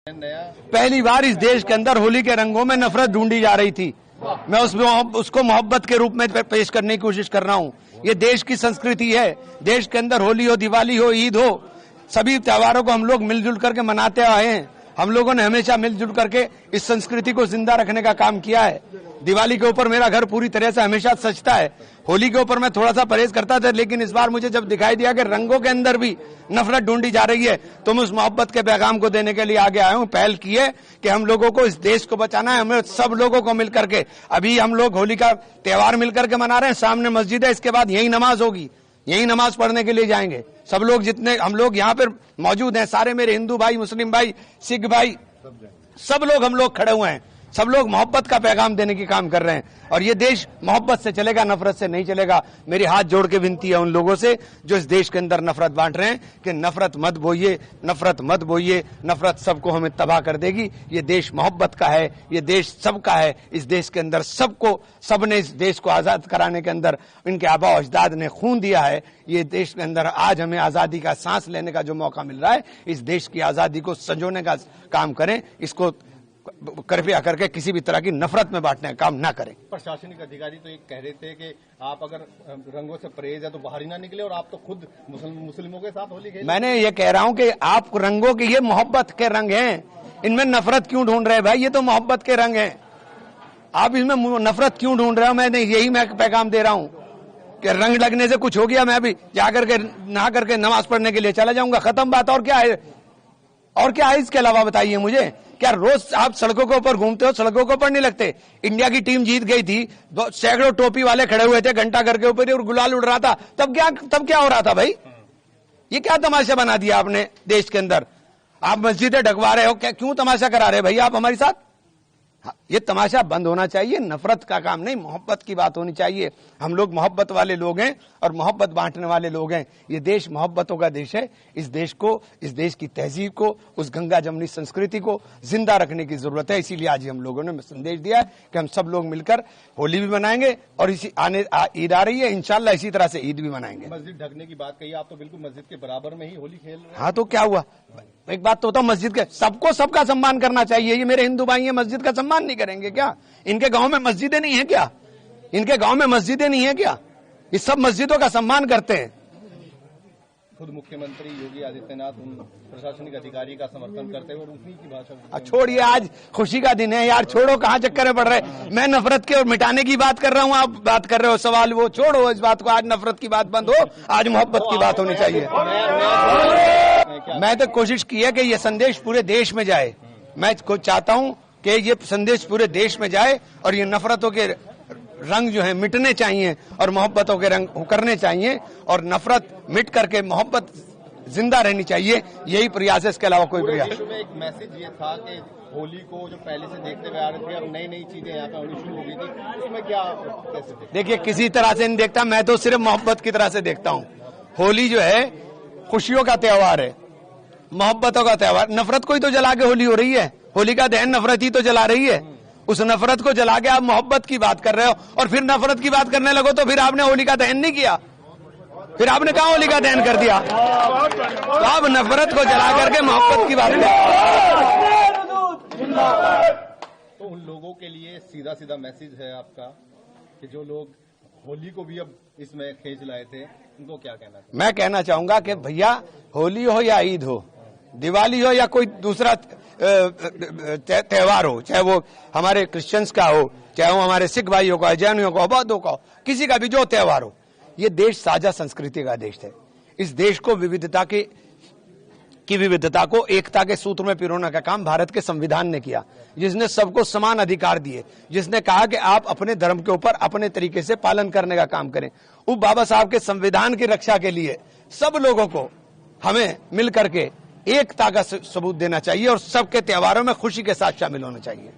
पहली बार इस देश के अंदर होली के रंगों में नफरत ढूंढी जा रही थी। मैं उसको मोहब्बत के रूप में पेश करने की कोशिश कर रहा हूँ। ये देश की संस्कृति है। देश के अंदर होली हो, दिवाली हो, ईद हो, सभी त्योहारों को हम लोग मिलजुल करके मनाते आए हैं। हम लोगों ने हमेशा मिलजुल करके इस संस्कृति को जिंदा रखने का काम किया है। दिवाली के ऊपर मेरा घर पूरी तरह से हमेशा सजता है। होली के ऊपर मैं थोड़ा सा परहेज करता था, लेकिन इस बार मुझे जब दिखाई दिया कि रंगों के अंदर भी नफरत ढूंढी जा रही है, तो मैं उस मोहब्बत के पैगाम को देने के लिए आगे आया हूं। पहल की है कि हम लोगों को इस देश को बचाना है। हमें सब लोगों को मिलकर के, अभी हम लोग होली का त्योहार मिलकर के मना रहे हैं। सामने मस्जिद है, इसके बाद यही नमाज होगी, यही नमाज पढ़ने के लिए जाएंगे। सब लोग जितने हम लोग यहाँ पर मौजूद हैं, सारे मेरे हिंदू भाई, मुस्लिम भाई, सिख भाई, सब लोग हम लोग खड़े हुए हैं। सब लोग मोहब्बत का पैगाम देने की काम कर रहे हैं और ये देश मोहब्बत से चलेगा, नफरत से नहीं चलेगा। मेरी हाथ जोड़ के विनती है उन लोगों से जो इस देश के अंदर नफरत बांट रहे हैं कि नफरत मत बोइए, नफरत मत बोइए। नफरत सबको हमें तबाह कर देगी। ये देश मोहब्बत का है, ये देश सबका है। इस देश के अंदर सबने इस देश को आजाद कराने के अंदर इनके आबा अजदाद ने खून दिया है। ये देश के अंदर आज हमें आजादी का सांस लेने का जो मौका मिल रहा है, इस देश की आजादी को संजोने का काम करें। इसको कृपया करके किसी भी तरह की नफरत में बांटने का काम ना करें। प्रशासनिक अधिकारी तो ये कह रहे थे कि आप अगर रंगों से परहेज है तो बाहर ही ना निकले, और आप तो खुद मुस्लिमों के साथ होली खेले। मैंने ये कह रहा हूं कि आप रंगों के, ये मोहब्बत के रंग हैं, इनमें नफरत क्यों ढूंढ रहे हैं भाई? ये तो मोहब्बत के रंग हैं, आप इसमें नफरत क्यों ढूंढ रहे हो? मैं पैगाम दे रहा हूं कि रंग लगने से कुछ हो गया, मैं अभी जाकर के नहा करके नमाज पढ़ने के लिए चला जाऊंगा, खत्म बात। और क्या है, और क्या है इसके अलावा? बताइए मुझे। क्या रोज आप सड़कों के ऊपर घूमते हो, सड़कों के ऊपर नहीं लगते? इंडिया की टीम जीत गई थी, सैकड़ों टोपी वाले खड़े हुए थे घंटा घर के ऊपर और गुलाल उड़ रहा था। तब क्या हो रहा था भाई? ये क्या तमाशा बना दिया आपने देश के अंदर? आप मस्जिदें ढकवा रहे हो, क्या क्यों तमाशा करा रहे भाई आप हमारे साथ? ये तमाशा बंद होना चाहिए। नफरत का काम नहीं, मोहब्बत की बात होनी चाहिए। हम लोग मोहब्बत वाले लोग हैं और मोहब्बत बांटने वाले लोग हैं। ये देश मोहब्बतों का देश है। इस देश को, इस देश की तहजीब को, उस गंगा जमनी संस्कृति को जिंदा रखने की जरूरत है। इसीलिए आज हम लोगों ने संदेश दिया है कि हम सब लोग मिलकर होली भी मनाएंगे और इसी ईद आ रही है, इंशाल्लाह इसी तरह से ईद भी मनाएंगे। मस्जिद ढकने की बात कही, आप तो बिल्कुल मस्जिद के बराबर में ही होली खेल रहे हैं। हाँ तो क्या हुआ? एक बात तो बताओ, मस्जिद के सबको सबका सम्मान करना चाहिए। ये मेरे हिंदू भाई हैं, मस्जिद का सम्मान नहीं करेंगे क्या? इनके गांव में मस्जिदें नहीं है क्या? इनके गांव में मस्जिदें नहीं है क्या? ये सब मस्जिदों का सम्मान करते हैं। खुद मुख्यमंत्री योगी आदित्यनाथ उन प्रशासनिक अधिकारी का समर्थन करते हैं और उन्हीं की भाषा। छोड़िए, आज खुशी का दिन है यार, छोड़ो, कहाँ चक्कर में पड़ रहे। मैं नफरत के और मिटाने की बात कर रहा हूँ, आप बात कर रहे हो सवाल, वो छोड़ो इस बात को। आज नफरत की बात बंद हो, आज मोहब्बत की बात होनी चाहिए। मैं तो कोशिश की है कि ये संदेश पूरे देश में जाए। मैं चाहता हूं कि ये संदेश पूरे देश में जाए और ये नफरतों के रंग जो है मिटने चाहिए और मोहब्बतों के रंग उकरने चाहिए और नफरत मिट करके मोहब्बत जिंदा रहनी चाहिए। यही प्रयास है, इसके अलावा कोई प्रयास। एक मैसेज ये था कि होली को जो पहले से देखते हुए आ रहे थे, अब नई नई चीजें यहाँ पे होनी शुरू हो गई थी, उसमें क्या कैसे देखिए, किसी तरह से नहीं देखता मैं, तो सिर्फ मोहब्बत की तरह से देखता हूँ। होली जो है खुशियों का त्योहार है, मोहब्बतों का त्योहार। नफरत को ही तो जला के होली हो रही है। होली का दहन नफरत ही तो जला रही है। उस नफरत को जला के आप मोहब्बत की बात कर रहे हो और फिर नफरत की बात करने लगो तो फिर आपने होली का दहन नहीं किया, फिर आपने कहा होली का दहन कर दिया। तो आप नफरत को जला करके मोहब्बत की बात कर। तो उन लोगों के लिए सीधा सीधा मैसेज है आपका कि जो लोग होली को भी अब इसमें खींच लाए थे, उनको क्या कहना चाहिए? मैं कहना चाहूंगा कि भैया, होली हो या ईद हो, दिवाली हो या कोई दूसरा त्योहार हो, चाहे वो हमारे क्रिश्चियंस का हो, चाहे वो हमारे सिख भाइयों का, जैनियों का, बौद्धों का हो, किसी का भी जो त्योहार हो, ये देश साझा संस्कृति का देश है। इस देश को विविधता को एकता के सूत्र में पिरोने का काम भारत के संविधान ने किया, जिसने सबको समान अधिकार दिए, जिसने कहा कि आप अपने धर्म के ऊपर अपने तरीके से पालन करने का काम करें। उस बाबा साहब के संविधान की रक्षा के लिए सब लोगों को हमें मिल करके एकता का सबूत देना चाहिए और सबके त्योहारों में खुशी के साथ शामिल होना चाहिए।